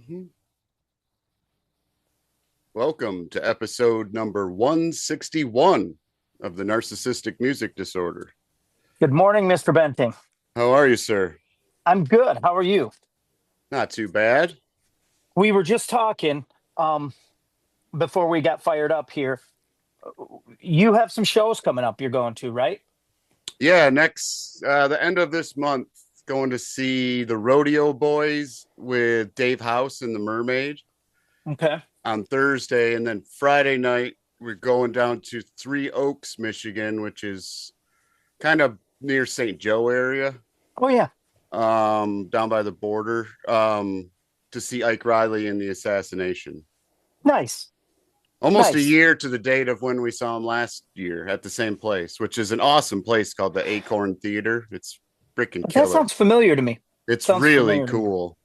Mhm. Welcome to episode number 161 of the Narcissistic Music Disorder. Good morning, Mr. Benting. How are you, sir? I'm good. How are you? Not too bad. We were just talking before we got fired up here. You have some shows coming up you're going to, right? Yeah, next, the end of this month, going to see the Rodeo Boys with Dave House and the Mermaid Okay. on Thursday. And then Friday night, we're going down to Three Oaks, Michigan, which is kind of near St. Joe area. Oh, yeah. Down by the border, to see Ike Riley in the assassination. Nice. Almost a Nice. year to the date of when we saw him last year at the same place, which is an awesome place called the Acorn Theater. It's freaking That killer. sounds familiar to me. It's Sounds really familiar to me. cool.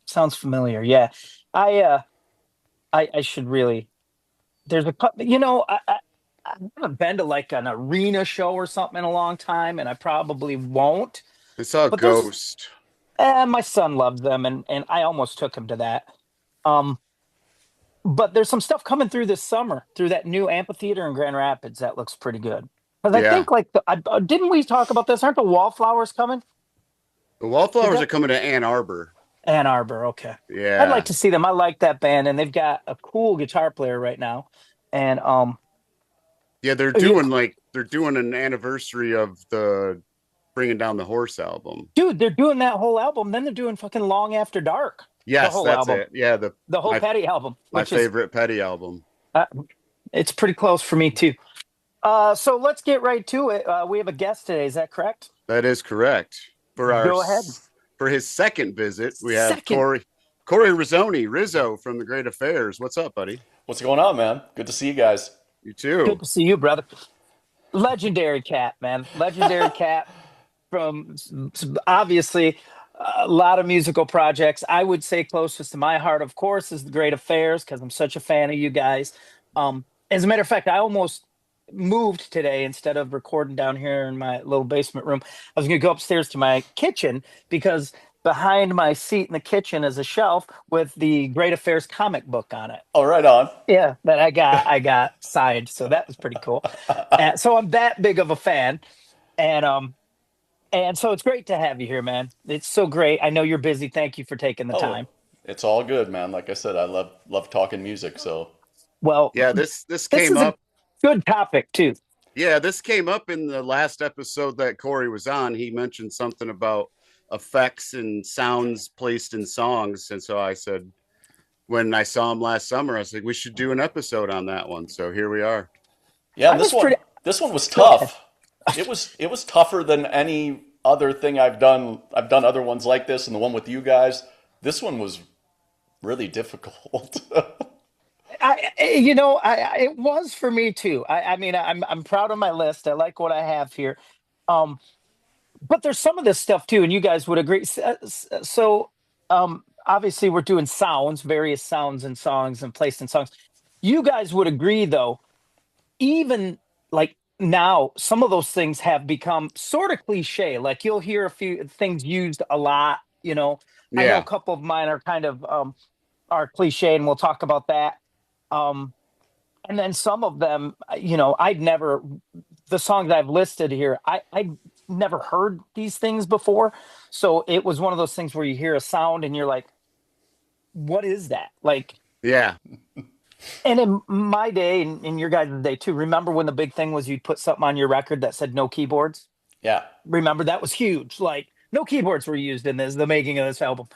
Sounds familiar. Yeah. I uh I should really there's a I haven't been to like an arena show or something in a long time, and I probably won't. I saw But there's Ghost. my son loves them, and I almost took him to that. Um But there's some stuff coming through this summer through that new amphitheater in Grand Rapids that looks pretty good. Because I Yeah. think didn't we talk about this? Aren't the wallflowers coming? The Did Wallflowers are that coming to Ann Arbor. Ann Arbor? Okay, I'd like Yeah. to see them. I like that band, and they've got a cool guitar player right now. And Yeah, yeah, they're doing an anniversary of the Bringing Down the Horse album. dude, they're doing that whole album. Then they're doing fucking Long After Dark, the Yes, whole that's album, it. Yeah, the the whole my Petty album, my which is favorite Petty album. uh, it's pretty close for me too. So let's get right to it. We have a guest today. Is that correct? That is correct. For our Go ahead. for his second visit, we have Second. Corey Rozzoni, Rizzo from the Great Affairs. What's up, buddy? What's going on, man? Good to see you guys. You Good too. to see you, brother. Legendary cat, man. Legendary cat from obviously a lot of musical projects. I would say closest to my heart, of course, is the Great Affairs because I'm such a fan of you guys. As a matter of fact, I almost moved today instead of recording down here in my little basement room. I was going to go upstairs to my kitchen because behind my seat in the kitchen is a shelf with the Great Affairs comic book on it. Oh, right on. Yeah, that I got signed, so that was pretty cool. So I'm that big of a fan, and so it's great to have you here, man. It's so great. I know you're busy. Thank you for taking the Oh, time. it's all good, man. Like I said, I love talking music. So, Well, Yeah, this this came is a up. good topic too. Yeah, this came up in the last episode that Corey was on. He mentioned something about effects and sounds placed in songs, and so I said when I saw him last summer, I was like, we should do an episode on that one. So here we are. yeah, I and was pretty. this one was Go ahead. tough. It was tougher than any other thing I've done. I've done other ones like this, and the one with you guys. This one was really difficult. It was for me too. I mean, I'm proud of my list. I like what I have here. Um, but there's some of this stuff too, and you guys would agree. Obviously, we're doing sounds, various sounds and songs and placed in songs. You guys would agree, though, even like now, some of those things have become sort of cliche. Like you'll hear a few things used a lot. I know a Yeah, couple of mine are kind of are cliche, and we'll talk about that. Um, and then some of them, I'd never the songs I've listed here, I never heard these things before. So it was one of those things where you hear a sound and you're like, what is that? Like, yeah, and in my day, and in your guys' day too, remember when the big thing was you'd put something on your record that said no keyboards? Yeah, Remember that was huge. Like, no keyboards were used in the making of this album.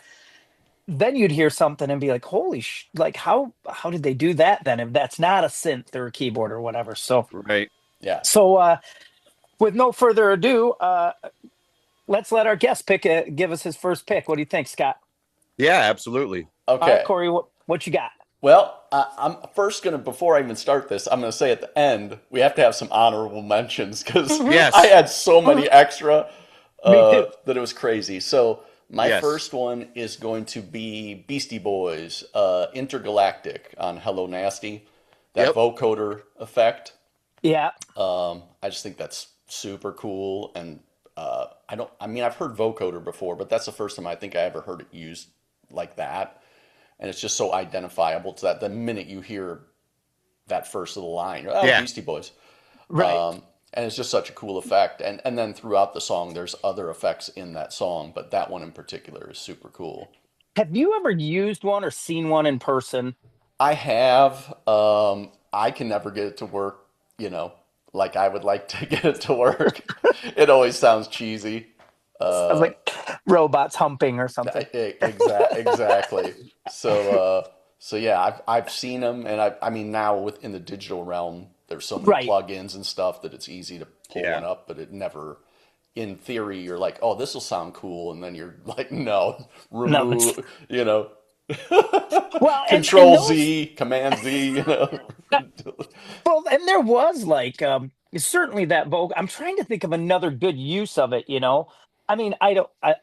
Then you'd hear something and be like, holy like how did they do that then if that's not a synth or a keyboard or whatever? So right. yeah. so with no further ado, let's let our guest give us his first pick. What do you think, Scott? Yeah, absolutely. All right, Okay. Corey, what you got? Well, I'm first gonna before I even start this, I'm gonna say at the end we have to have some honorable mentions because Hmm. I Yes, had so many extra Me too. that it was crazy. So my yes. first one is going to be Beastie Boys, Intergalactic on Hello Nasty, that Yep. vocoder effect. Yeah. I just think that's super cool, and I don't. I mean, I've heard vocoder before, but that's the first time I think I ever heard it used like that. and it's just so identifiable to that the minute you hear that first little line, oh, Yeah. Beastie Boys. Right. And it's just such a cool effect. And then throughout the song, there's other effects in that song, but that one in particular is super cool. Have you ever used one or seen one in person? I have. I can never get it to work, you know, like I would like to get it to work. It always sounds cheesy. Sounds like robots humping or something. Exactly. So yeah, I've seen them, and I mean now within the digital realm, there's so many Right. plugins and stuff that it's easy to pull Yeah. one up, but it never. In theory, you're like, oh, this will sound cool, and then you're like, no, No, that's remove, you know, well, and Control those Z, Command Z, you know. well, and there was like certainly that vocal. I'm trying to think of another good use of it, you know. I mean,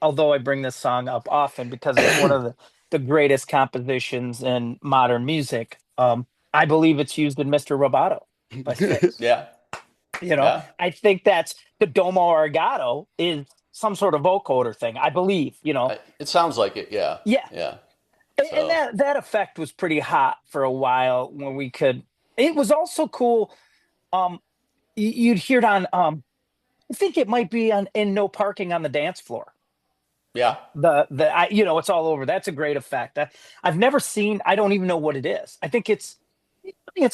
although I bring this song up often because it's one of the greatest compositions in modern music. I believe it's used in Mr. Roboto by Styx. Yeah, You know, yeah. I think that's the Domo Arigato is some sort of vocoder thing. I believe, you know. It sounds like it. Yeah, Yeah. yeah. And So that effect was pretty hot for a while when we could. It was also cool. Um, you'd hear it on. I think it might be on in No Parking on the Dance Floor. yeah, You know, it's all over. That's a great effect. I've never seen. I don't even know what it is. I think it's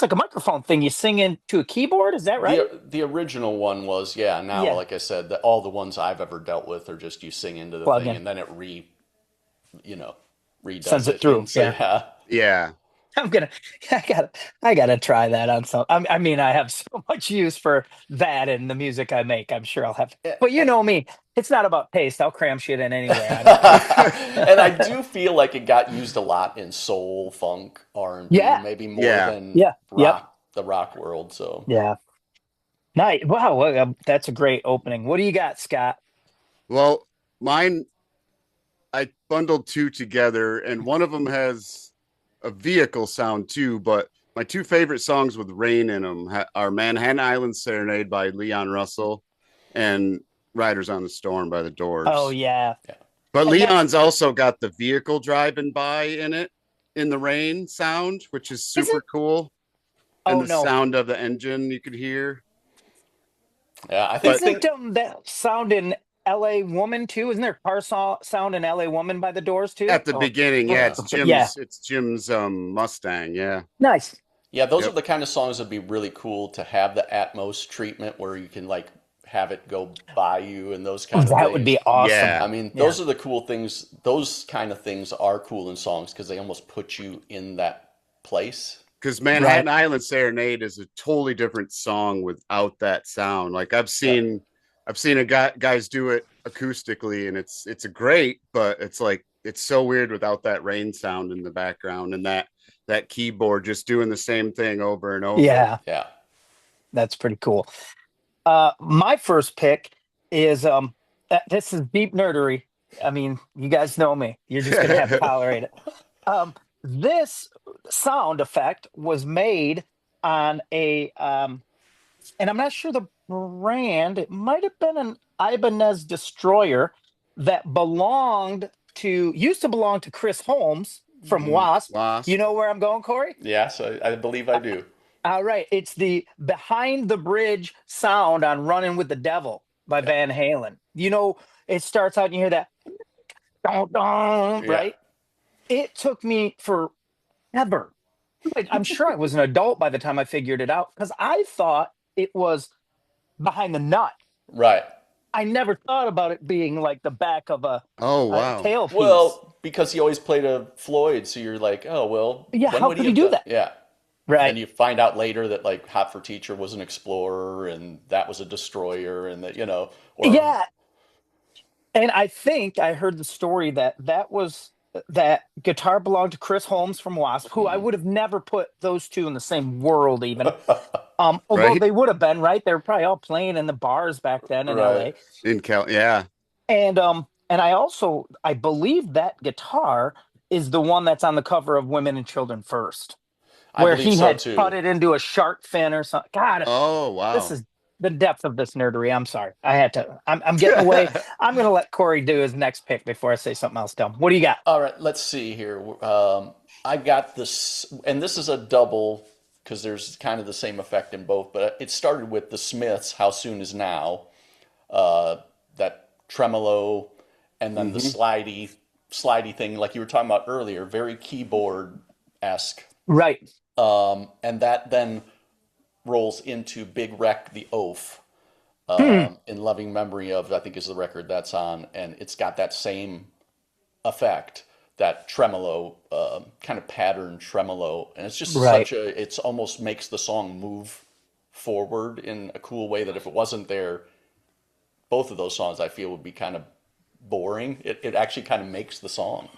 like a microphone thing. You sing into a keyboard. Is that right? the original one was, yeah. Now, Yeah. like I said, all the ones I've ever dealt with are just you sing into the Plug thing, in. and then it you know, Sends redoes it it. through. And so Yeah. yeah, Yeah. I'm gonna, I gotta try that on some. I mean, I have so much use for that and the music I make. I'm sure I'll have, but you know me, it's not about taste. I'll cram shit in anyway. I don't and I care. do feel like it got used a lot in soul, funk, R&B, Yeah, maybe more Yeah. than yeah, yep, the rock world. So yeah. Nice. Wow, well, that's a great opening. What do you got, Scott? Well, mine, I bundled two together, and one of them has a vehicle sound too. But my two favorite songs with rain in them are Manhattan Island Serenade by Leon Russell and Riders on the Storm by the Oh Doors. yeah, yeah, But and that's Leon's also got the vehicle driving by in it, in the rain sound, which is is super it? cool. And Oh the no, sound of the engine you could hear. yeah. I But isn't think that sound in L.A. Woman too? Isn't there car sound in L.A. Woman by the Doors too? at the Oh, beginning, yeah, yeah. it's yeah, Jim's Mustang. Yeah. nice. Yeah, those are Yep. the kind of songs that'd be really cool to have the Atmos treatment where you can like have it go by you and those kind of That would things. be awesome. I Yeah. mean, Yeah. those are the cool things. Those kind of things are cool in songs because they almost put you in that place. Because Right. Manhattan Island Serenade is a totally different song without that sound. Like Yeah. I've seen guys do it acoustically, and it's a great, but it's like it's so weird without that rain sound in the background and that keyboard just doing the same thing over and over. Yeah, Yeah. that's pretty cool. My first pick is this is deep nerdery. I mean, you guys know me. You're just gonna have to tolerate it. This sound effect was made on and I'm not sure the brand. It might have been an Ibanez Destroyer that used to belong to Chris Holmes from Wasp. You Wasp. know where I'm going, Corey? Yes, I believe I do. All right, it's the behind the bridge sound on "Running with the Devil" by Yeah. Van Halen. You know, it starts out and you hear that, dun, dun, Yeah. right? It took me forever. I'm sure I was an adult by the time I figured it out because I thought it was behind the nut. Right. I never thought about it being like the back of Oh a wow. tailpiece. Well, because he always played a Floyd, so you're like, oh well, Yeah, when how would could he he have do done? that? Yeah. Right. And you find out later that like Hot for Teacher was an Explorer and that was a Destroyer and that, you know, or Yeah. And I think I heard the story that guitar belonged to Chris Holmes from Wasp, who I would have never put those two in the same world even. Although Right? they would have been, right? They were probably all playing in the bars back then in right. LA. In Cal, yeah. And I believe that guitar is the one that's on the cover of Women and Children First, I where believe he so had too. cut it into a shark fin or something. God, Oh this wow. is the depth of this nerdery. I'm sorry. I had to. I'm getting away. I'm going to let Corey do his next pick before I say something else dumb. What do you got? All right, let's see here. I got this, and this is a double because there's kind of the same effect in both. But it started with the Smiths. How soon is now? That tremolo, and then the slidey thing, like you were talking about earlier, very keyboard esque. Right. And that then rolls into Big Wreck the Oaf. In loving memory of, I think is the record that's on, and it's got that same effect, that tremolo, kind of pattern tremolo, and it's just Right. such a, it's almost makes the song move forward in a cool way that if it wasn't there, both of those songs I feel would be kind of boring. It actually kind of makes the song.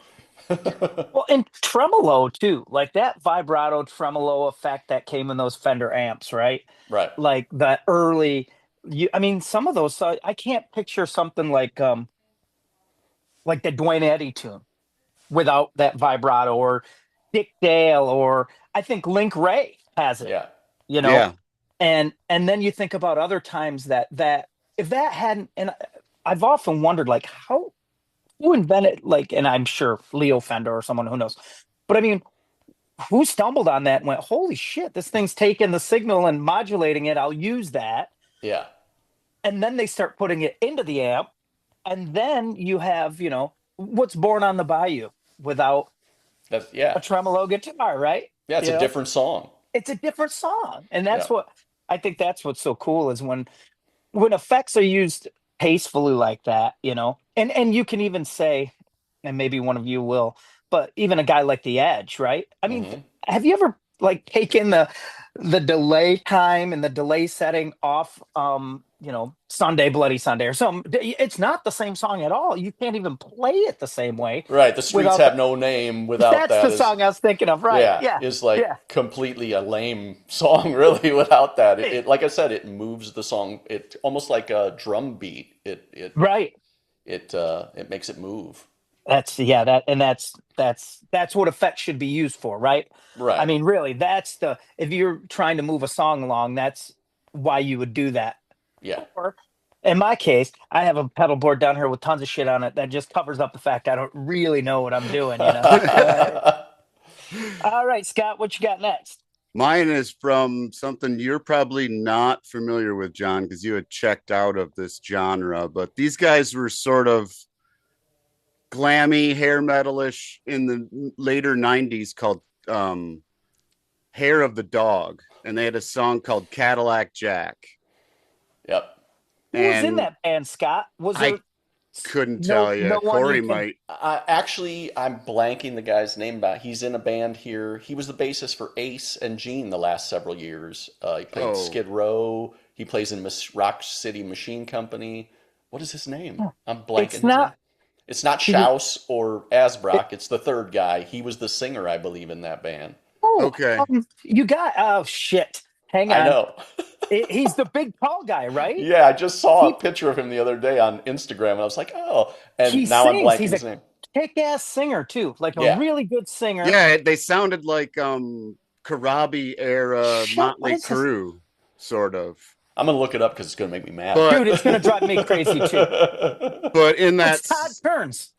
Well, and tremolo too, like that vibrato tremolo effect that came in those Fender amps, right? Right. Like the early, I mean, some of those, I can't picture something like the Dwayne Eddy tune without that vibrato, or Dick Dale, or I think Link Ray has it, Yeah. you know? Yeah. And then you think about other times that if that hadn't, and I've often wondered, like, who invented, like, and I'm sure Leo Fender or someone who knows, but I mean, who stumbled on that and went, holy shit, this thing's taking the signal and modulating it, I'll use that. Yeah. And then they start putting it into the amp, and then you have, what's Born on the Bayou without That's a tremolo guitar, right? Yeah, it's a different song. It's a different song, and that's what I think. That's what's so cool is when effects are used tastefully like that, and you can even say, and maybe one of you will, but even a guy like The Edge, right? I mean, have you ever like taken the delay time and the delay setting off, Sunday Bloody Sunday or something? It's not the same song at all. You can't even play it the same way. Right. The Streets Have No Name without that. That's the song I was thinking of. Right. Yeah. Is like completely a lame song, really, without that. It like I said, it moves the song. It almost like a drum beat. It makes it move. That's what effects should be used for, right? Right. I mean, really, if you're trying to move a song along, that's why you would do that. Yeah. Or in my case, I have a pedal board down here with tons of shit on it that just covers up the fact I don't really know what I'm doing, All right, Scott, what you got next? Mine is from something you're probably not familiar with, John, because you had checked out of this genre, but these guys were sort of glammy hair metalish in the later 90s called Hair of the Dog, and they had a song called Cadillac Jack. Yep. Who was in that band, Scott? I couldn't tell you. Corey might. Actually, I'm blanking the guy's name. He's in a band here. He was the bassist for Ace and Gene the last several years. He played Skid Row. He plays in Rock City Machine Company. What is his name? I'm blanking. It's not Schaus or Asbrock. It's the third guy. He was the singer, I believe, in that band. Oh, okay. You got, oh shit. Hang on. I know. He's the big tall guy, right? Yeah, I just saw a picture of him the other day on Instagram, and I was like, oh. And now I'm blanking his name. Kick-ass singer, too. Like a really good singer. Yeah, they sounded like Karabi era Motley Crue, sort of. I'm going to look it up because it's going to make me mad. Dude, it's going to drive me crazy, too. But in that... It's Todd Kearns.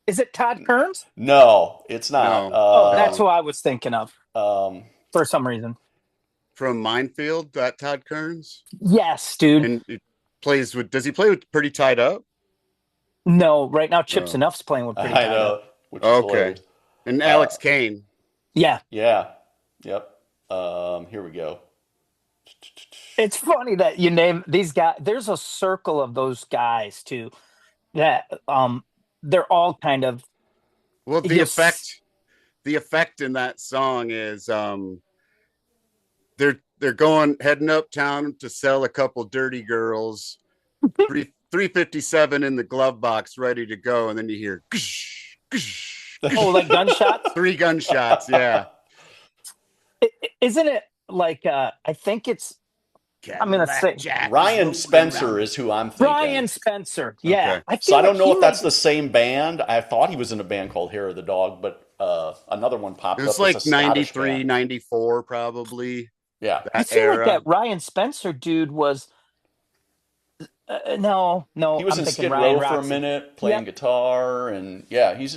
Is it Todd Kearns? No, it's not. No. That's who I was thinking of for some reason. From Minefield, that Todd Kearns? Yes, dude. And it plays with... Does he play with Pretty Tied Up? No, right now Chips Enough's playing with Pretty Tied Up. Which is hilarious. And Alex Kane. Yeah. Yeah. Yep. Here we go. It's funny that you name these guys. There's a circle of those guys too. That they're all kind of. Well, the effect in that song is they're heading uptown to sell a couple dirty girls. 357 in the glove box, ready to go, and then you hear. Oh, like gunshots? 3 gunshots, yeah. Isn't it like I think it's. I'm gonna say Ryan Spencer is who I'm thinking. Ryan Spencer, yeah. Okay. So I don't know if that's the same band. I thought he was in a band called Hair of the Dog, but another one popped up. It was like 93, 94, probably. Yeah. I feel like that Ryan Spencer dude was No, He no, was I'm in thinking Skid Ryan Row for a Roxy. minute, playing Yep. guitar, and yeah, he's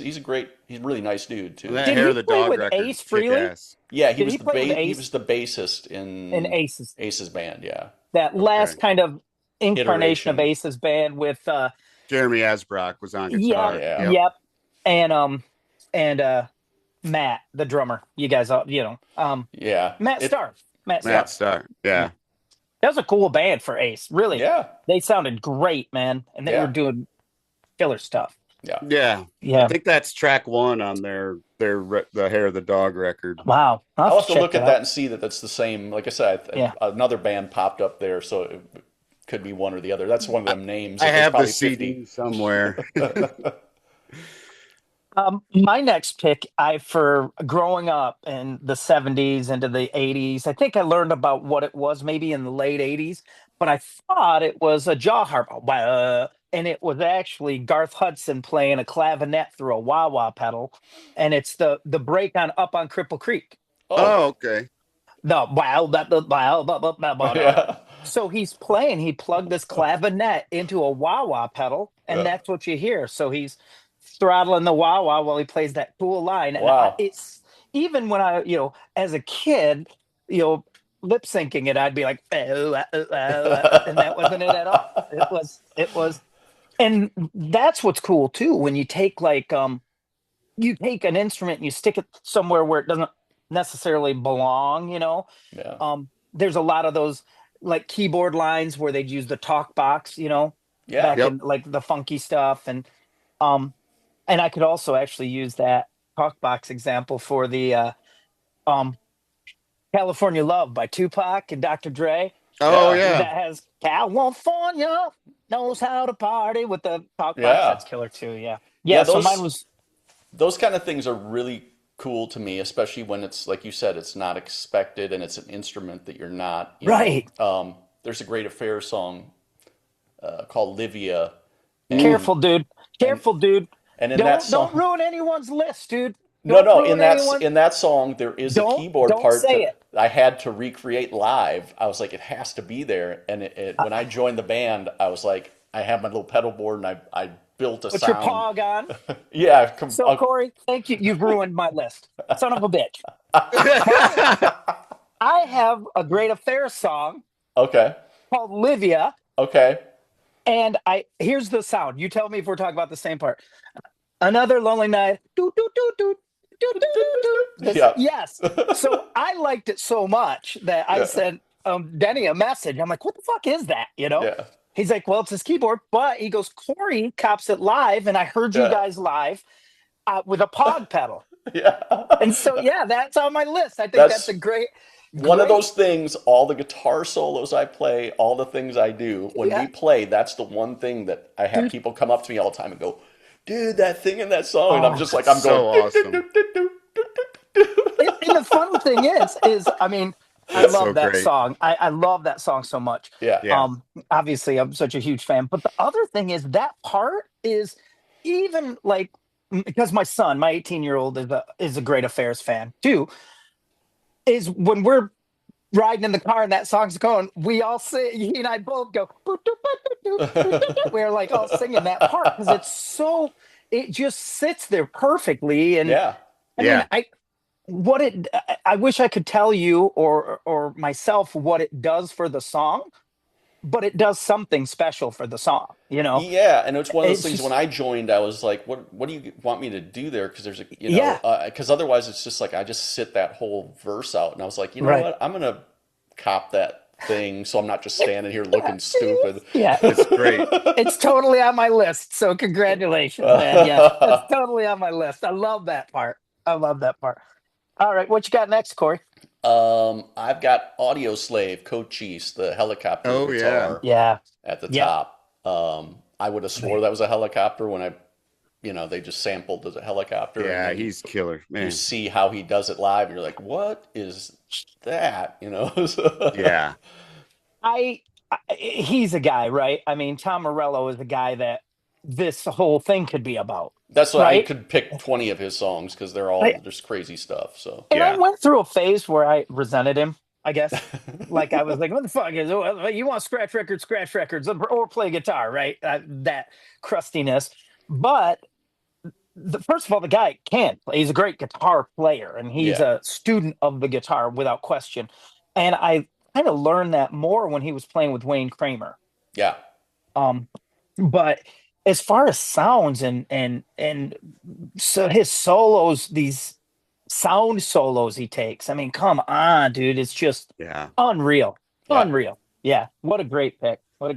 a really nice dude And too. that Did Hair he of the play Dog with record Ace kick Frehley? ass. Yeah, Did he play with he Ace was the bassist and in Aces? Ace's band. Yeah, That Okay. last kind of incarnation of iteration. Ace's band with Jeremy Asbrock was on yep, guitar. Yeah, Yep. yep, and Matt, the drummer. You guys all yeah. Matt Starr. Matt Yeah, Starr. Matt Starr. Yeah. Yeah. That was a cool band for Ace. Really. yeah, They sounded great, man. And they were yeah, doing killer stuff. yeah. Yeah. I Yeah. think that's track one on the Hair of the Dog record. Wow. I'll I'll have have to to check look that at that out. and see that that's the same. Like I said, Yeah. another band popped up there, so it could be one or the other. That's one of them names. I That there's have the probably 50. CD somewhere. My next pick, for growing up in the 70s into the 80s, I think I learned about what it was maybe in the late 80s, but I thought it was a jaw harp. And it was actually Garth Hudson playing a clavinet through a wah wah pedal. And it's the break on Up on Cripple Creek. Oh, Oh, okay. The wow, wow, yeah, so he's playing, he plugged this clavinet into a wah wah pedal, and yeah. that's what you hear. So he's throttling the wah wah while he plays that cool line. And Wow. it's even when as a kid, lip syncing it, I'd be like, "Oh, and that wasn't it at all. It was, and that's what's cool too. When you take you take an instrument and you stick it somewhere where it doesn't necessarily belong. Yeah, There's a lot of those like keyboard lines where they'd use the talk box, yeah. back Yep. in like the funky stuff. Um and I could also actually use that talk box example for the um California Love by Tupac and Dr. Dre. Oh, Yeah, yeah. That has California knows how to party with the talk box. yeah, That's killer too. Yeah. yeah. Yeah. So mine was Those kind of things are really cool to me, especially when it's like you said, it's not expected and it's an instrument that you're not. right. There's a Great Affair song called Livia, Mm. Careful, dude. and Careful, dude. and in that Don't song, ruin anyone's list, dude. no, Don't no, ruin anyone. in that song there is a keyboard Don't part say that it. I had to recreate live. I was like, it has to be there. And when I joined the band, I was like, I had my little pedal board and I built a Put your sound. pog on. Yeah, So Corey, thank you. You've ruined my list. Son of a bitch. I have a Great Affair song okay, called Livia, okay, and here's the sound. You tell me if we're talking about the same part. Another lonely night. Doo, doo, doo, doo, doo, doo, doo, doo. yeah, Yes. So I liked it so much that I yeah, sent Denny a message. I'm like, what the fuck is that? yeah, He's like, well, it's his keyboard, but he goes, Corey cops it live, and I heard you yeah, guys live with a pog pedal. yeah. And so, yeah, that's on my list. I think that's That's a great, one of great, those things. All the guitar solos I play, all the things I do when yeah, we play, that's the one thing that I have dude. people come up to me all the time and go, "Dude, that thing in that song," and I'm Oh, just like, That's I'm so going. awesome. and the fun thing is, I mean, I That's love so that great. song. I love that song so much. Yeah, Yeah. Obviously, I'm such a huge fan. But the other thing is that part is even like because my son, my 18-year-old, is a Great Affairs fan too. Is when we're riding in the car and that song's going, we all sing. He and I both go. "Boo, doo, boo, doo, doo, doo, doo, doo." We're like all singing that part because it just sits there perfectly. And yeah, I mean, Yeah. I wish I could tell you or myself what it does for the song, but it does something special for the song. yeah. And it's one of those It's things. When just I joined, I was like, "What do you want me to do there?" Because there's yeah, because otherwise it's just like I just sit that whole verse out, and I was like, you know right. what, I'm gonna cop that thing, so I'm not just standing here Yeah, looking stupid. yeah. It's great. It's totally on my list. So congratulations, man. Yeah, it's totally on my list. I love that part. I love that part. All right, what you got next, Corey? I've got Audio Slave, Cochise, the helicopter Oh, yeah. guitar Yeah, at the yep. top. I would have swore that was a helicopter when they just sampled as a helicopter, and Yeah, then he's killer, you man. see how he does it live, and you're like, what is that? So- Yeah. I he's a guy, right? I mean, Tom Morello is a guy that this whole thing could be about, That's what I right? could pick 20 of his songs because they're all I, just crazy stuff. So and I Yeah. went through a phase where I resented him. I guess. Like I was like, what the fuck is it? You want scratch records, or play guitar, right? That crustiness. But first of all, the guy can play. He's a great guitar player, and he's Yeah. a student of the guitar without question. And I kind of learned that more when he was playing with Wayne Kramer. Yeah. Um, but as far as sounds and so his solos, these sound solos he takes, I mean, come on, dude, it's just Yeah. unreal, Yeah. unreal. Yeah, what a great pick. What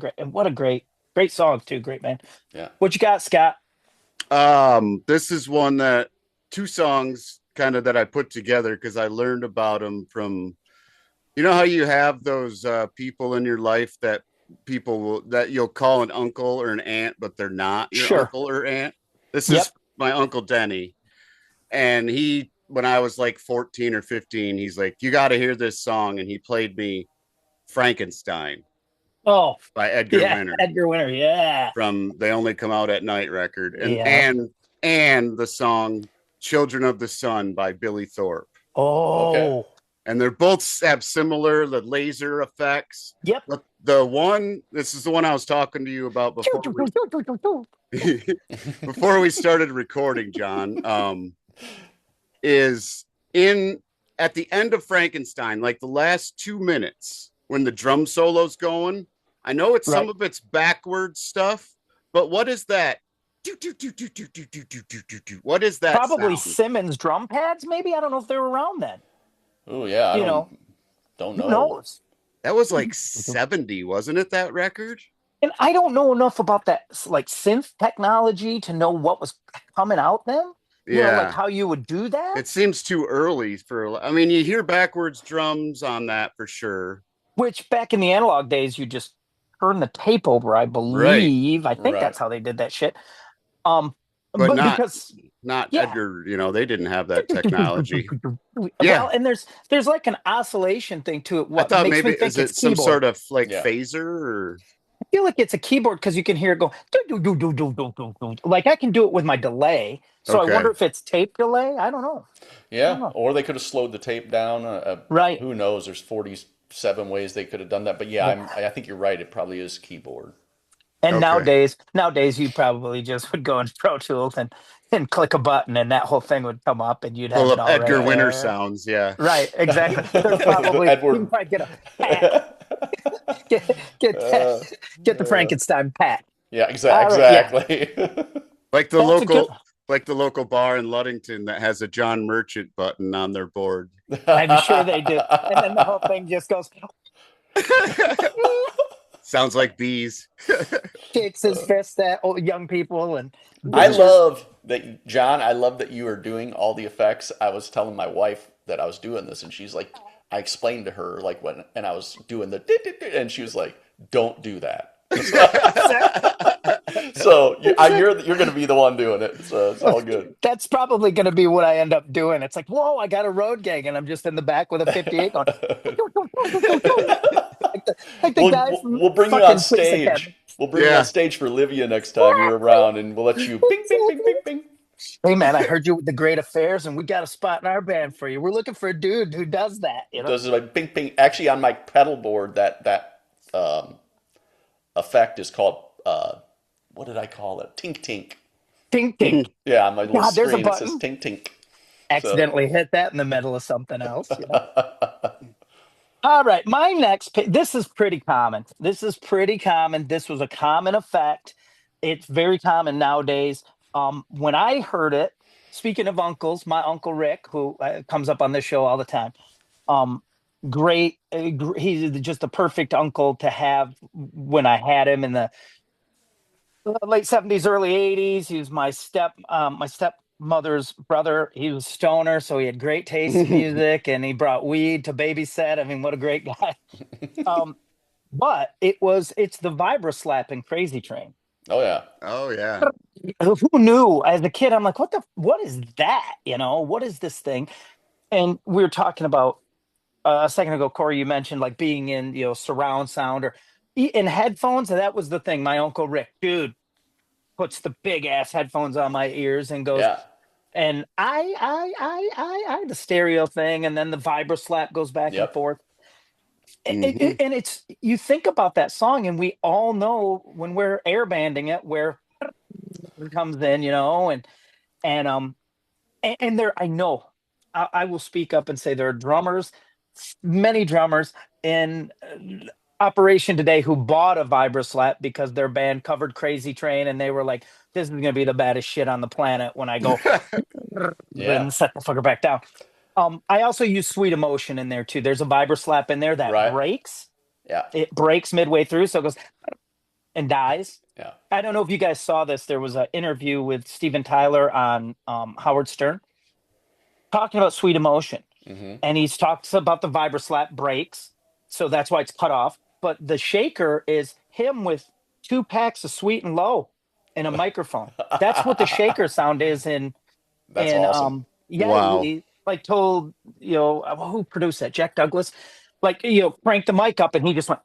a great song too. Great man. Yeah. What you got, Scott? This is one that two songs kind of that I put together because I learned about them from, you know how you have those people in your life that that you'll call an uncle or an aunt, but they're not your Sure. uncle or aunt. This Yep. is my Uncle Denny. And when I was like 14 or 15, he's like, you got to hear this song. And he played me Frankenstein Oh, by Edgar yeah, Winter Edgar Winter. Yeah, from They Only Come Out at Night record. yeah. And the song Children of the Sun by Billy Thorpe. Oh, And they're both have similar the laser effects. yep. But this is the one I was talking to you about before we started recording, John. Is at the end of Frankenstein, like the last 2 minutes when the drum solo's going. I know it's some of it's backwards stuff, but what is that? What is that? Probably sound? Simmons drum pads, maybe. I don't know if they were around then. Oh yeah, don't know. Who knows? That was like 70, wasn't it? That record? And I don't know enough about that like synth technology to know what was coming out then. You know, like how you would do that. It seems too early I mean, you hear backwards drums on that for sure. Which back in the analog days, you just turn the tape over, I believe. I think that's how they did that shit. But not because Edgar, they didn't have that technology. Well, and there's like an oscillation thing to it. I thought makes maybe me think is it it's some keyboard. sort of like phaser or I feel like it's a keyboard because you can hear it go like I can do it with my delay. So I wonder if it's tape delay. I don't know. Yeah, or they could have slowed the tape down. Right. Who knows? There's 47 ways they could have done that. But I think you're right. It probably is keyboard. And nowadays you probably just would go into Pro Tools and click a button and that whole thing would come up and you'd have it all Edgar right Winter there. sounds, yeah. Right, exactly. There's probably you can probably get a pat. get the Frankenstein pat. Yeah, exactly. Yeah. Like the local bar in Ludington that has a John Merchant button on their board. I'm sure they do. And then the whole thing just goes sounds like bees. Kicks his fist at young people and I love that, John. I love that you are doing all the effects. I was telling my wife that I was doing this, and she's like, I explained to her and I was doing the and she was like, "Don't do that." So you're going to be the one doing it. So it's all good. That's probably going to be what I end up doing. It's like, whoa, I got a road gang, and I'm just in the back with a 58 going. like the guy from we'll bring you on stage. We'll bring you on stage for Livia next time you're around, and we'll let you bing, bing, bing, bing, bing. Hey man, I heard you with the Great Affairs, and we got a spot in our band for you. We're looking for a dude who does that. Does it like bing, bing? Actually, on my pedal board, that effect is called what did I call it? Tink tink. Tink tink. Yeah, on my little there's screen a it says tink tink. Accidentally hit that in the middle of something else. All right, my next pick. This is pretty common. This was a common effect. It's very common nowadays. When I heard it, speaking of uncles, my uncle Rick, who comes up on this show all the time, great. He's just a perfect uncle to have when I had him in the late 70s, early 80s. He was my stepmother's brother. He was stoner, so he had great taste in music, and he brought weed to babysit. I mean, what a great guy. But it's the vibra slap in Crazy Train. Oh yeah. Who knew? As a kid, I'm like, what is that? What is this thing? And we were talking about a second ago, Corey, you mentioned like being in, surround sound or in headphones. And that was the thing. My Uncle Rick, dude, puts the big ass headphones on my ears and goes, and I the stereo thing. And then the vibra slap goes back and forth. Mhm. And it's, you think about that song, and we all know when we're airbanding it where it comes in, and there, I know, I will speak up and say there are drummers, many drummers in operation today who bought a Vibroslap because their band covered Crazy Train, and they were like, "This is gonna be the baddest shit on the planet when I go Yeah. and set the fucker back down." I also use Sweet Emotion in there too. There's a Vibroslap in there that Right. breaks. Yeah. It breaks midway through, so it goes and dies. Yeah. I don't know if you guys saw this. There was an interview with Steven Tyler on Howard Stern talking about Sweet Emotion, Mm-hmm. and he talks about the Vibroslap breaks, so that's why it's cut off. But the shaker is him with 2 packs of Sweet and Low and a microphone. That's what the shaker sound is in That's awesome. yeah, Wow. he like told, who produced that, Jack Douglas, like, crank the mic up, and he just went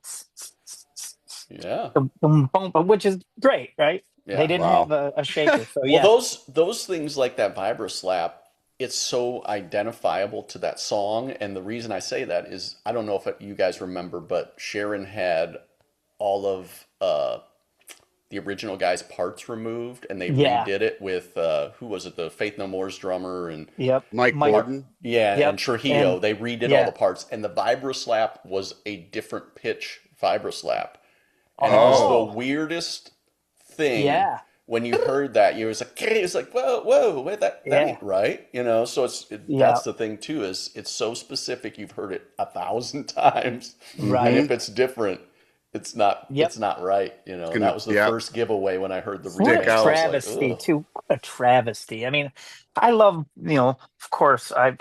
Yeah. boom, boom, boom, which is great, right? Yeah. They didn't have Wow. a shaker, so Well, yeah. those things like that Vibroslap, it's so identifiable to that song, and the reason I say that is I don't know if you guys remember, but Sharon had all of the original guy's parts removed, and they Yeah. redid it with who was it? The Faith No More's drummer and Yep. Mike Mike. Gordon. yeah, and Yep. Trujillo. And They redid all yeah. the parts, and the Vibroslap was a different pitch Vibroslap, and it was Oh, the weirdest thing yeah. when you heard that. You was like, it was like, whoa, wait, that Yeah. ain't right, So Yeah. that's the thing too, is it's so specific. You've heard it 1,000 times, and Right. if it's different, Yep. it's not right, And that Gonna, was the yeah, first giveaway when I heard the What a stick remix. I out. was like, travesty, ugh. too. What a travesty. I mean, I love, of course, I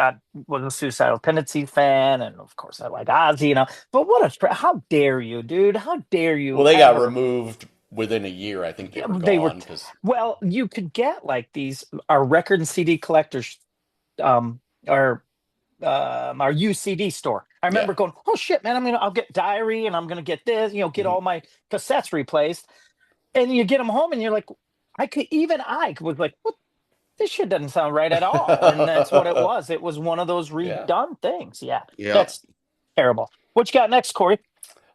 was a Suicidal Tendency fan, and of course, I like Ozzy, but what how dare you, dude? How dare Well, you they got ever? removed within a year. I think they Yeah, were they were, gone because well, you could get like these, our record and CD collectors, um, our UCD store. I yeah. remember going, "Oh shit, man! I'll get Diary, and I'm gonna get this, get Mhm. all my cassettes replaced." And you get them home, and you're like, I was like, "What? This shit doesn't sound right at all." And that's what it was. It was one of those Yeah. redone things. Yeah, Yeah. that's terrible. What you got next, Corey?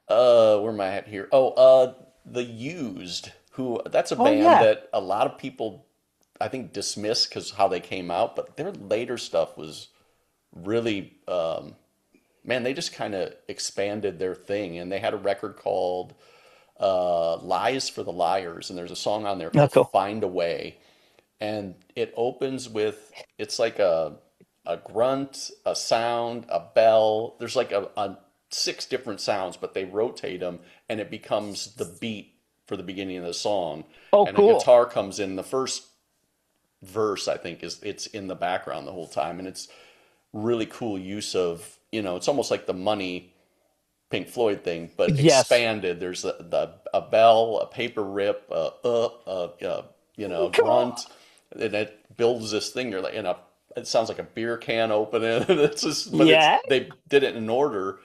Where am I at here? Oh, The Used, who that's a Oh band yeah, that a lot of people I think dismiss because how they came out, but their later stuff was really, man, they just kind of expanded their thing, and they had a record called Lies for the Liars, and there's a song on there oh, called cool. Find a Way, and it opens with it's like a grunt, a sound, a bell. There's like a 6 different sounds, but they rotate them, and it becomes the beat for the beginning of the song. Oh, And a cool. guitar comes in. The first verse, I think, is it's in the background the whole time, and it's really cool use of it's almost like the Money Pink Floyd thing, but Yes. expanded. There's a bell, a paper rip, grunt, and it builds this thing. You're like, it sounds like a beer can opening. It's just, but Yeah. they did it in order,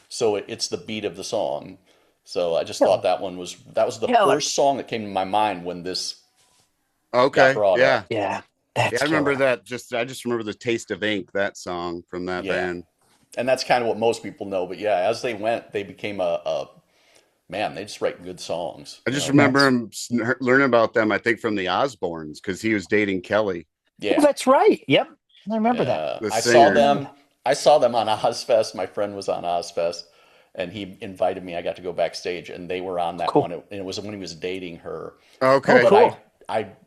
so it's the beat of the song. So I just thought Killer. that was the Killer. first song that came to my mind when this got Okay. brought Yeah. up. Yeah, Yeah. that's I remember killer. that. I just remember the Taste of Ink, that song from that Yeah, band. and that's kind of what most people know. But yeah, as they went, they became a man. They just write good songs. I just remember That's him learning about them, I think, from the Osbournes because he was dating Kelly, oh, Yeah, that's right. Yep, I remember that. yeah. the I saw singer. Remember them. that. I saw them on Ozfest. My friend was on Ozfest, and he invited me. I got to go backstage, and they were on that one. Cool. And it was when he was dating her. Oh, Okay. But cool.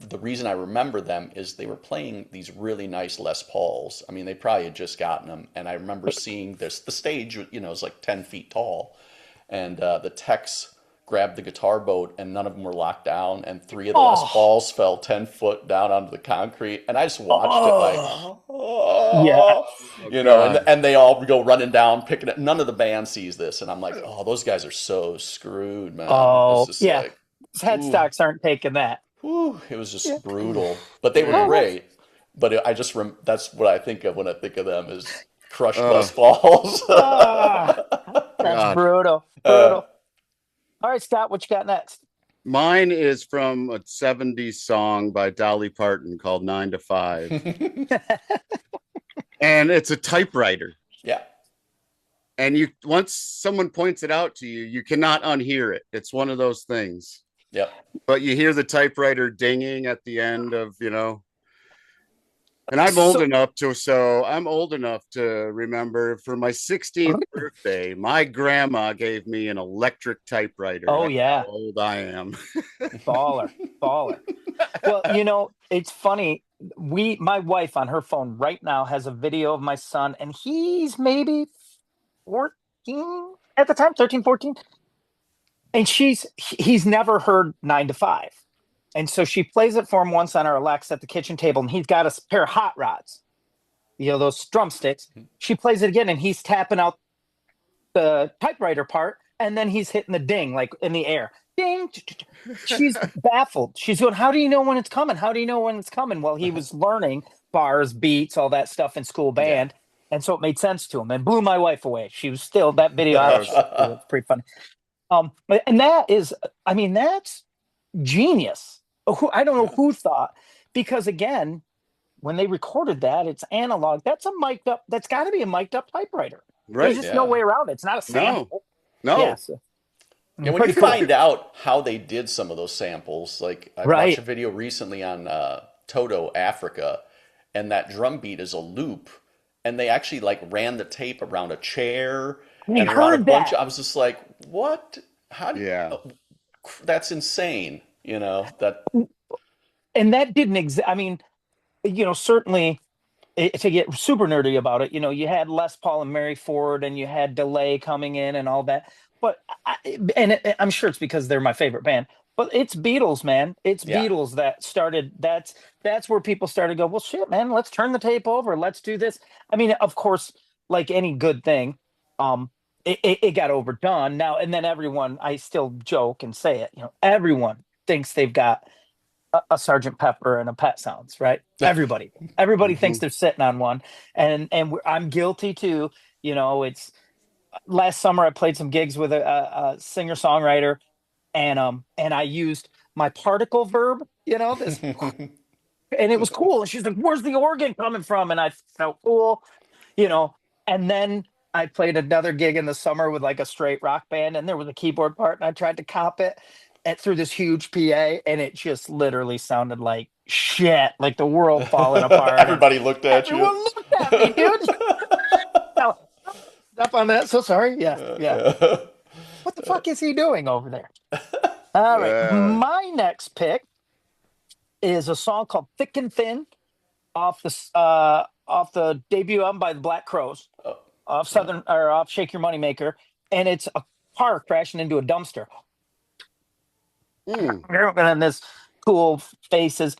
the reason I remember them is they were playing these really nice Les Pauls. I mean, they probably had just gotten them, and I remember seeing this. The stage, is like 10 feet tall, and the techs grabbed the guitar boat, and none of them were locked down, and 3 of the Les Oh, Pauls fell 10 foot down onto the concrete, and I just watched it like, oh, yeah. Oh and God. and they all go running down, picking it. None of the band sees this, and I'm like, oh, those guys are so screwed, man. It's Oh, just yeah. like, ooh. Headstocks aren't taking that. Whew, it was Yeah. just brutal, but they were Oh, Yeah. great. But that's what I think of when I think of them is crushed Oh Les Pauls. that's God. brutal. Uh, Brutal. All right, Scott, what you got next? Mine is from a 70s song by Dolly Parton called 9 to 5. And it's a typewriter. yeah, And you once someone points it out to you, you cannot unhear it. It's one of those things. Yep. But you hear the typewriter dinging at the end of, and I'm old So enough to remember for my 16th birthday, my grandma gave me an electric typewriter. oh That's how yeah, old I am. baller, baller. Well, it's funny. My wife on her phone right now has a video of my son, and he's maybe 14 at the time, 13, 14. And he's never heard 9 to 5. And so she plays it for him once on our Alexa at the kitchen table, and he's got a pair of hot rods, those drumsticks. She plays it again, and he's tapping out the typewriter part, and then he's hitting the ding like in the air. Ding. She's baffled. She's going, how do you know when it's coming? How do you know when it's coming? Well, he was learning bars, beats, all that stuff in school band. Yeah. And so it made sense to him and blew my wife away. She was still that video. It's pretty funny. And that's genius. I don't know who thought, because again, when they recorded that, it's analog. That's got to be a mic'd up typewriter. Right. There's just no way around it. It's not a sample. No. Yeah, so, when you find out how they did some of those samples, like I watched a video recently on Toto, Africa, and that drum beat is a loop, and they actually like ran the tape around a chair and around a bunch. I was just like, what? How do you? That's insane. That. And that didn't exist. I mean, certainly, to get super nerdy about it, you had Les Paul and Mary Ford, and you had delay coming in and all that. But I'm sure it's because they're my favorite band. But it's Beatles, man. It's Beatles that started. That's where people started to go, well, shit, man. Let's turn the tape over. Let's do this. I mean, of course, like any good thing, it got overdone now. And then everyone, I still joke and say it. Everyone thinks they've got a Sergeant Pepper and a Pet Sounds, right? Everybody thinks they're sitting on one, and I'm guilty too. It's last summer I played some gigs with a singer songwriter, and I used my particle verb, this, and it was cool. And she's like, "Where's the organ coming from?" And I felt cool, And then I played another gig in the summer with like a straight rock band, and there was a keyboard part, and I tried to cop it through this huge PA, and it just literally sounded like shit, like the world falling apart. Everybody looked at Everyone looked at me, dude. Now, up on that. So sorry. Yeah. What the fuck is he doing over there? All right. My next pick is a song called "Thick and Thin" off the debut album by the Black Crowes, off Shake Your Money Maker, and it's a car crashing into a dumpster. And this cool faces.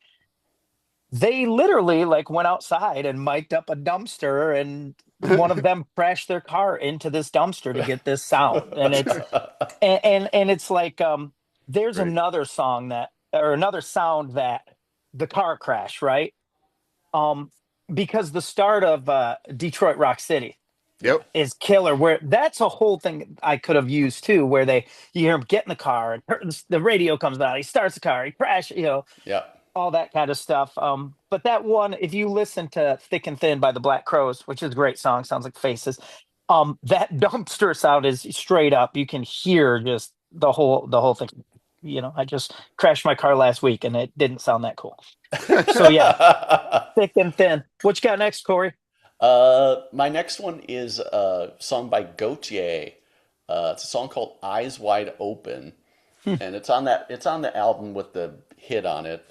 They literally went outside and mic'd up a dumpster, and one of them crashed their car into this dumpster to get this sound. And it's and it's like there's another sound that the car crash, right? Because the start of Detroit Rock City is killer, where that's a whole thing I could have used too, where you hear him get in the car and the radio comes out, he starts the car, he crashes, all that kind of stuff. But that one, if you listen to "Thick and Thin" by the Black Crowes, which is a great song, sounds like Faces, that dumpster sound is straight up. You can hear just the whole thing. I just crashed my car last week and it didn't sound that cool. So yeah, "Thick and Thin." What you got next, Corey? My next one is a song by Gautier. It's a song called "Eyes Wide Open," and it's on the album with the hit on it,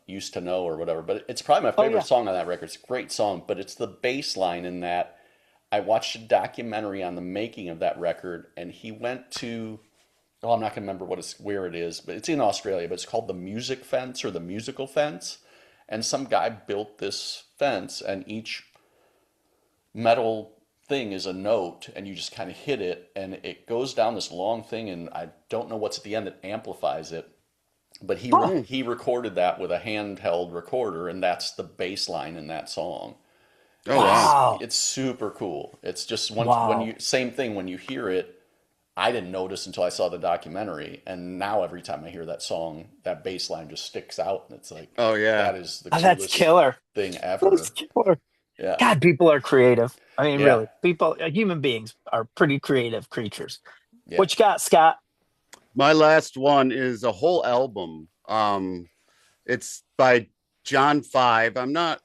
"Used to Know" or whatever. But it's probably my favorite song on that record. It's a great song, but it's the bass line in that. I watched a documentary on the making of that record, and he went to, I'm not going to remember where it is, but it's in Australia, but it's called the Music Fence or the Musical Fence. And some guy built this fence, and each metal thing is a note, and you just kind of hit it, and it goes down this long thing, and I don't know what's at the end that amplifies it. But he recorded that with a handheld recorder, and that's the bass line in that song. Oh, wow. It's super cool. It's just same thing when you hear it. I didn't notice until I saw the documentary, and now every time I hear that song, that bass line just sticks out, and it's like, that is the coolest that's killer thing ever. That's killer. Yeah. God, people are creative. I mean, Yeah. really, people, human beings are pretty creative creatures. Yeah. What you got, Scott? My last one is a whole album. It's by John Five. I'm not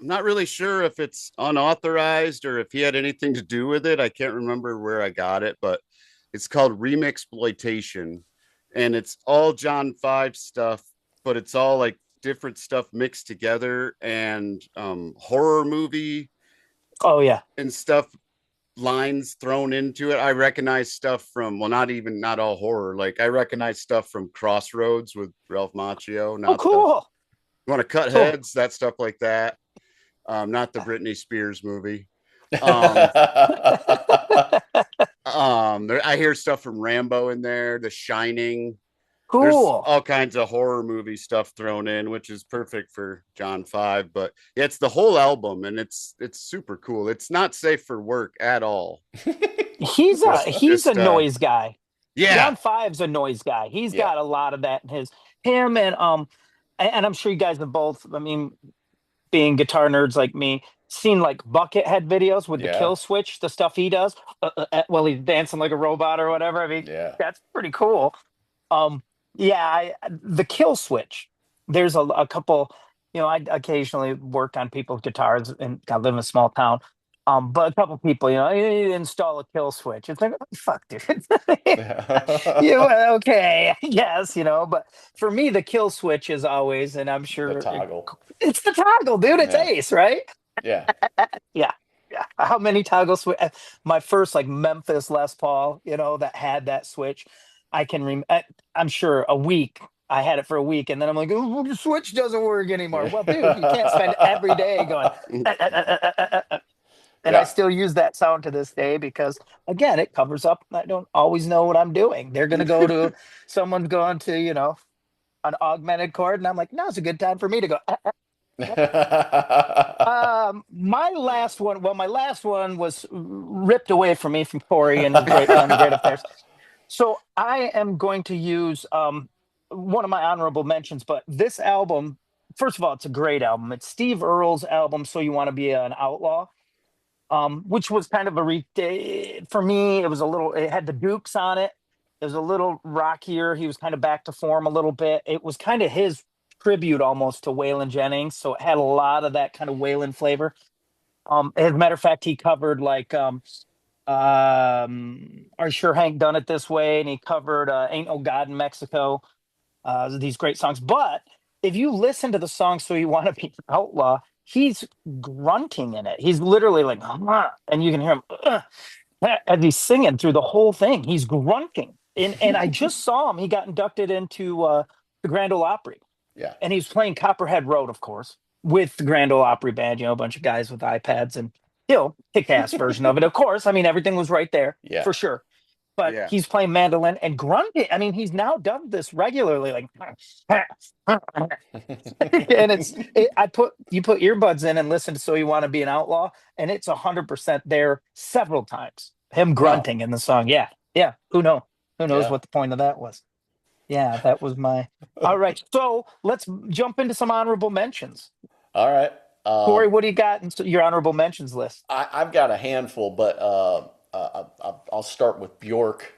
really sure if it's unauthorized or if he had anything to do with it. I can't remember where I got it, but it's called Remixploitation, and it's all John Five stuff, but it's all like different stuff mixed together, and horror movie Oh yeah. and stuff lines thrown into it. I recognize stuff from, well, not all horror. Like I recognize stuff from Crossroads with Ralph Macchio, Oh, not the cool. you want to cut Cool. heads, that stuff like that. Not the Britney Spears movie. Um, I hear stuff from Rambo in there, The Shining. There's Cool. all kinds of horror movie stuff thrown in, which is perfect for John Five. But yeah, it's the whole album, and it's super cool. It's not safe for work at all. He's a Just noise guy. yeah, John Five's a noise guy. He's Yeah. got a lot of that in him and I'm sure you guys have both, I mean, being guitar nerds like me, seen like Buckethead videos with the Yeah. kill switch, the stuff he does while he's dancing like a robot or whatever. I mean, Yeah. that's pretty cool. Um, yeah, the kill switch. There's a couple. I occasionally work on people's guitars, and I live in a small town. But a couple people, you install a kill switch. It's like, oh, fuck, dude. Okay, yes, but for me, the kill switch is always, and I'm The sure toggle. it's the toggle, dude. It's Yeah. Ace, right? Yeah. Yeah, yeah. How many toggle switch? My first like Memphis Les Paul, that had that switch. I can I'm sure a week. I had it for a week, and then I'm like, oh, the switch doesn't work anymore. Well, dude, you can't spend every day going. And I Yeah. still use that sound to this day because, again, it covers up. I don't always know what I'm doing. They're going to go to, someone's going to, an augmented chord, and I'm like, now's a good time for me to go. My last one was ripped away from me from Corey and Great Beyond the Great Affairs. So I am going to use one of my honorable mentions, but this album, first of all, it's a great album. It's Steve Earle's album, So You Want to Be an Outlaw, which was kind of for me, it had the Dukes on it. It was a little rockier. He was kind of back to form a little bit. It was kind of his tribute almost to Waylon Jennings. So it had a lot of that kind of Waylon flavor. As a matter of fact, he covered like, Are You Sure Hank Done It This Way? And he covered Ain't No God in Mexico. These great songs. But if you listen to the song So You Want to Be an Outlaw, he's grunting in it. He's literally like, and you can hear him as he's singing through the whole thing. He's grunting. And I just saw him. He got inducted into the Grand Ole Opry. Yeah. And he was playing Copperhead Road, of course, with the Grand Ole Opry band, a bunch of guys with iPads and kick-ass version of it. Of course, I mean, everything was right there Yeah. for sure. But yeah. he's playing mandolin and grunting. I mean, he's now done this regularly, like, and you put earbuds in and listen to So You Want to Be an Outlaw, and it's 100% there several times. Him grunting in the song. Yeah. Yeah. Who knows? Who knows Yeah. what the point of that was? Yeah, that was my. All right. So let's jump into some honorable mentions. All right. Corey, what do you got in your honorable mentions list? I've got a handful, but I'll start with Bjork.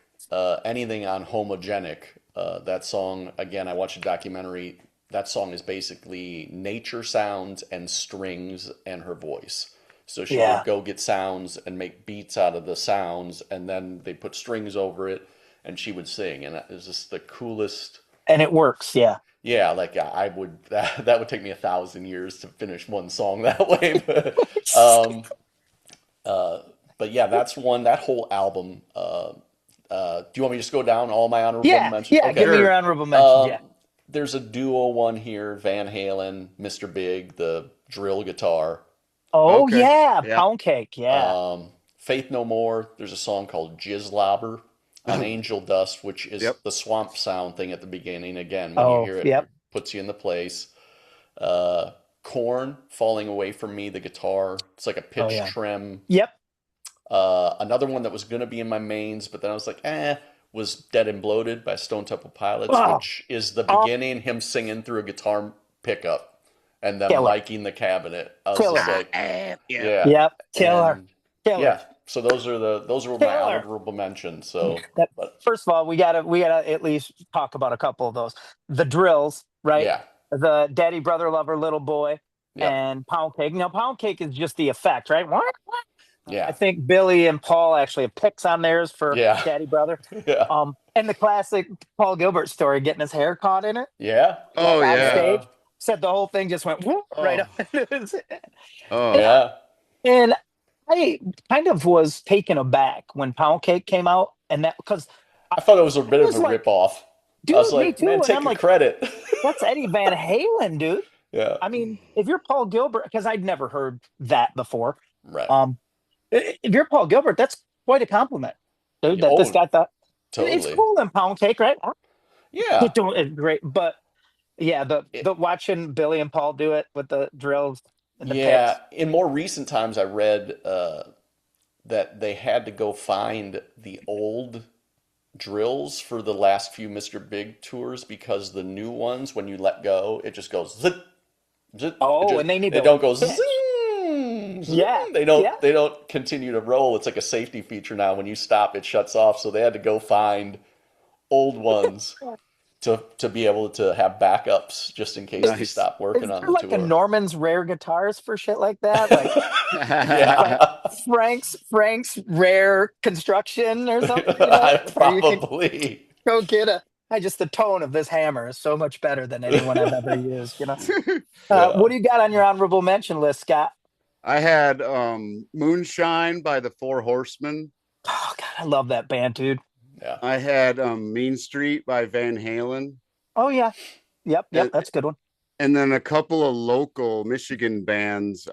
Anything on Homogenic. That song, again, I watched a documentary. That song is basically nature sounds and strings and her voice. So she Yeah. would go get sounds and make beats out of the sounds, and then they put strings over it, and she would sing. And it was just the coolest. And it works. Yeah. Yeah, like I would that would take me 1,000 years to finish one song that way. But yeah, that's one. That whole album. Do you want me to just go down all my honorable Yeah. mentions? Yeah. Okay. Give me your honorable mentions. Yeah. There's a duo one here: Van Halen, Mr. Big, the drill guitar. Oh, Okay. yeah. Yeah. Pound Cake. Yeah. Faith No More. There's a song called Jizzlobber on Angel Dust, which is Yep. the swamp sound thing at the beginning. Again, when Oh, you hear it, yep. it puts you in the place. Corn, Falling Away From Me, the guitar. It's like a pitch yeah. trim. Yep. Another one that was going to be in my mains, but then I was like, was Dead and Bloated by Stone Temple Pilots, Oh. which is the beginning, him singing through a guitar pickup. and them Killer. miking the cabinet. I was Killer. just like, Yeah. yeah, Yep. Killer. and Killer. yeah. So those are my Killer. honorable mentions. So, That, but first of all, we gotta at least talk about a couple of those. The drills, right? yeah, The daddy, brother, lover, little boy, yep, and pound cake. Now, pound cake is just the effect, right? I yeah, think Billy and Paul actually have picks on theirs for yeah, daddy, brother. yeah, And the classic Paul Gilbert story, getting his hair caught in it, yeah, Oh like on yeah. stage. Said the whole thing just went whoop, right Oh. up. Oh. yeah. And I kind of was taken aback when Pound Cake came out, and that because I thought it was a bit it of was a like, ripoff. I was dude, me like, man, too. And take I'm a like, credit. that's Eddie Van Halen, dude. Yeah, I mean, if you're Paul Gilbert, because I'd never heard that before. right. If you're Paul Gilbert, that's quite a compliment, dude. That this Oh, guy thought it's totally. cool in Pound Cake, right? Yeah. It's great, but yeah, It- the watching Billy and Paul do it with the drills and the picks. yeah. In more recent times, I read that they had to go find the old drills for the last few Mr. Big tours because the new ones, when you let go, it just goes zit, zit. Oh, and they need They to don't go pitch. zing, zing. Yeah, They yeah. don't continue to roll. It's like a safety feature now. When you stop, it shuts off. So they had to go find old ones to be able to have backups just in case they Nice. stop working Is on there the like a tour. Norman's Rare Guitars for shit like that? Like Yeah. Frank's Rare Construction or something, you know? Where you can Probably. go get the tone of this hammer is so much better than anyone I've ever used, you know? Yeah. What do you got on your honorable mention list, Scott? I had Moonshine by the Four Horsemen. Oh, God, I love that band, dude. Yeah. I had Mean Street by Van Halen. Oh, yeah. Yep, And, that's a good one. and then a couple of local Michigan bands.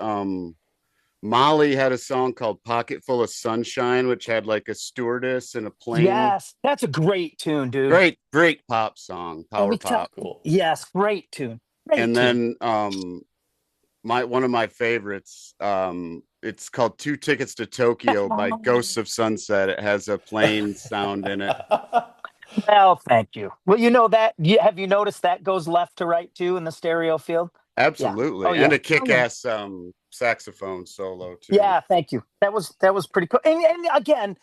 Molly had a song called Pocket Full of Sunshine, which had like a stewardess and a plane. Yes, that's a great tune, dude. Great pop song, power pop. Cool. Yes, great tune. And then one of my favorites, it's called Two Tickets to Tokyo by Ghosts of Sunset. It has a plane sound in it. Well, thank you. Well, you know that. Have you noticed that goes left to right too in the stereo field? Absolutely. Yeah. Oh, yeah. And a kick-ass saxophone solo too. Yeah, thank you. That was pretty cool. And again,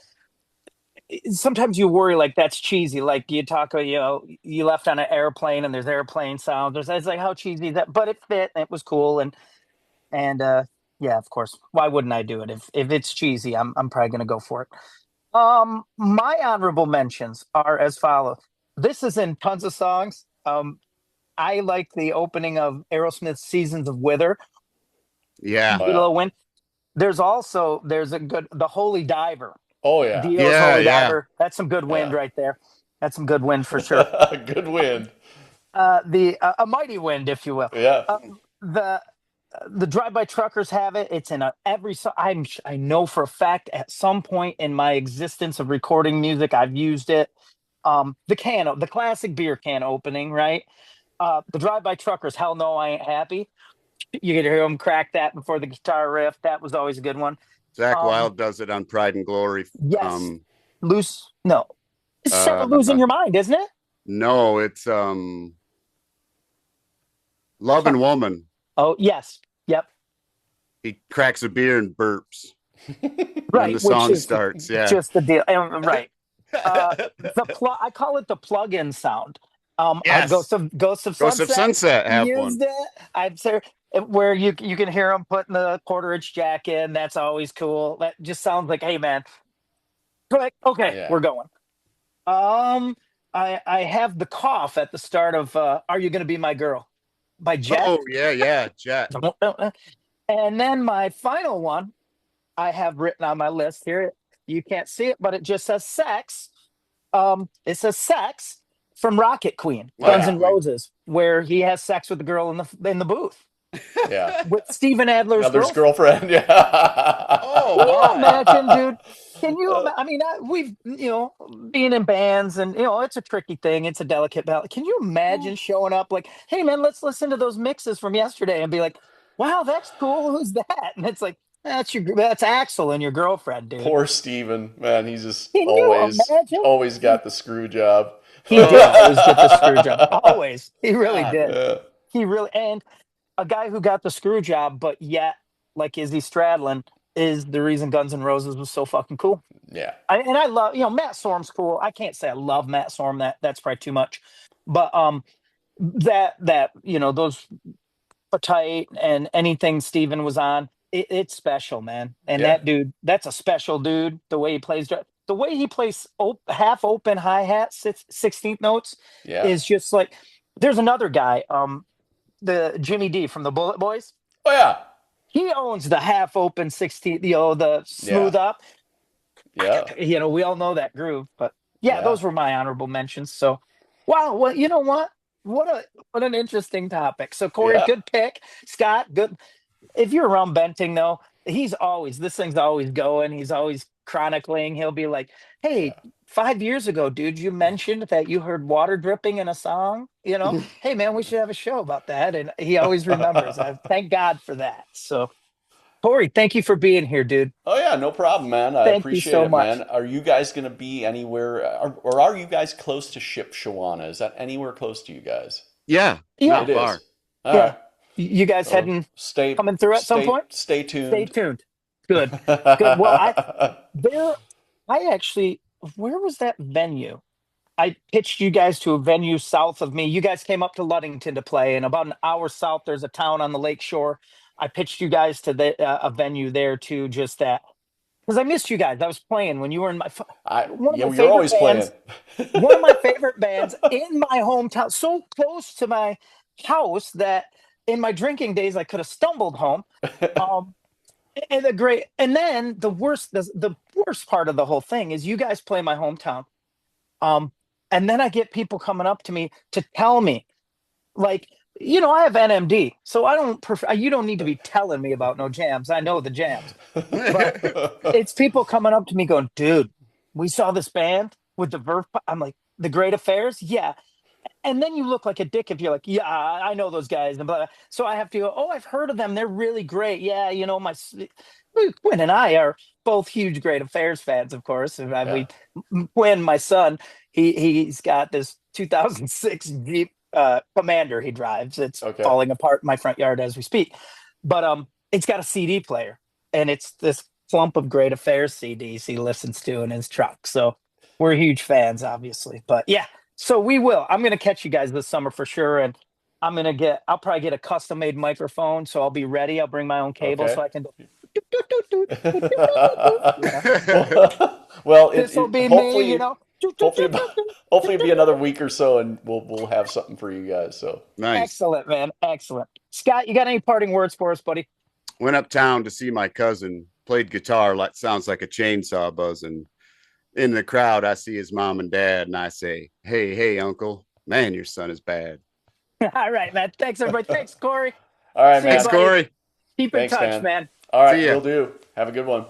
sometimes you worry like that's cheesy. Like you talk, you left on an airplane and there's airplane sound. It's like how cheesy is that, but it fit. And it was cool. And yeah, of course. Why wouldn't I do it if it's cheesy? I'm probably gonna go for it. My honorable mentions are as follows. This is in tons of songs. I like the opening of Aerosmith's "Seasons of Wither." Yeah. Oh, Get a yeah. little wind. There's a good The Holy Diver. Oh, yeah. Dio's Yeah, Holy yeah. Diver. That's some good wind Yeah. right there. That's some good wind for sure. Good wind. A mighty wind, if you will. Yeah. The Drive-By Truckers have it. It's in every song. I know for a fact at some point in my existence of recording music, I've used it. The classic beer can opening, right? The Drive-By Truckers, Hell No, I Ain't Happy. You could hear them crack that before the guitar riff. That was always a good one. Zach Wilde does it on Pride and Glory. Yes. It's Seven uh, Losing Your Mind, isn't it? No, it's Love and Woman. Oh, yes. Yep. He cracks a beer and burps Right. when the song which is starts. Yeah. Just the deal. Right. I call it the plug-in sound. Yes. Ghost of Sunset have one. used it. I'd say where you can hear them putting the quarter-inch jack in. That's always cool. That just sounds like, hey man, click. Okay, Yeah. we're going. I have the cough at the start of "Are You Gonna Be My Girl" by Jet. Oh yeah, Jet. And then my final one I have written on my list here. You can't see it, but it just says "Sex." It says "Sex" from Rocket Queen, Guns N' Roses, where he has sex with the girl in the booth Yeah. with Steven Adler's Another's girlfriend. girlfriend. Yeah. Oh, Can you my. imagine, dude? Can you? I mean, we've being in bands, and it's a tricky thing. It's a delicate balance. Can you imagine showing up like, "Hey, man, let's listen to those mixes from yesterday," and be like, "Wow, that's cool. Who's that?" And it's like, that's Axel and your girlfriend, dude. Poor Steven. Man, he's just Can you imagine? always got the screw job. He did always get the screw job. Always, he really did. Yeah. He really and a guy who got the screw job, but yet, like Izzy Stradlin, is the reason Guns N' Roses was so fucking cool. Yeah. I love, Matt Sorum cool. I can't say I love Matt Sorum. That's probably too much. But those Tight and anything Steven was on, it's special, man. And Yeah. that dude, that's a special dude. The way he plays, half open hi-hat, 16th notes Yeah. is just like, there's another guy, the Jimmy D from the Bullet Boys. Oh yeah. He owns the half open 16th, the smooth up. Yeah. We all know that groove, but yeah, Yeah. those were my honorable mentions. So, wow. Well, you know what? What an interesting topic. So, Corey, Yeah. good pick. Scott, good. If you're around Benting, though, this thing's always going. He's always chronicling. He'll be like, hey, 5 years ago, dude, you mentioned that you heard water dripping in a song. Hey, man, we should have a show about that. And he always remembers. I thank God for that. So, Corey, thank you for being here, dude. Oh yeah, no problem, man. I Thank you appreciate so it, much. man. Are you guys going to be anywhere, or are you guys close to Shipshawana? Is that anywhere close to you guys? Yeah, Yeah. not It far. is. All Yeah. right. You guys So coming through at some point? Stay tuned. Stay tuned. Good. Good. Well, I actually, where was that venue? I pitched you guys to a venue south of me. You guys came up to Ludington to play, and about an hour south, there's a town on the lake shore. I pitched you guys to a venue there too, just that. Because I missed you guys. I was playing when you were in one of my you're favorite always bands. playing. One of my favorite bands in my hometown, so close to my house that in my drinking days I could have stumbled home. And then the worst part of the whole thing is you guys play my hometown. And then I get people coming up to me to tell me, like, I have NMD, so you don't need to be telling me about no jams. I know the jams. But it's people coming up to me going, dude, we saw this band with the Verve. I'm like, the Great Affairs? Yeah. And then you look like a dick if you're like, yeah, I know those guys. And blah, blah. So I have to go, oh, I've heard of them. They're really great. Yeah, Quinn and I are both huge Great Affairs fans, of course. And Quinn, my son, he's got this 2006 Jeep Commander he drives. It's falling apart in my front yard as we speak. But it's got a CD player, and it's this clump of Great Affairs CDs he listens to in his truck. So we're huge fans, obviously. But yeah. So I'm going to catch you guys this summer for sure. And I'll probably get a custom made microphone. So I'll be ready. I'll bring my own cable so I can go. Well, this will be hopefully, me, hopefully it'll be another week or so and we'll have something for you guys. So nice. Excellent, man. Excellent. Scott, you got any parting words for us, buddy? Went uptown to see my cousin, played guitar, sounds like a chainsaw buzzing. In the crowd, I see his mom and dad, and I say, hey, uncle, man, your son is bad. All right, man. Thanks, everybody. Thanks, Corey. All right, man. Thanks, Corey. Keep in touch, man. All right, will do. Have a good one.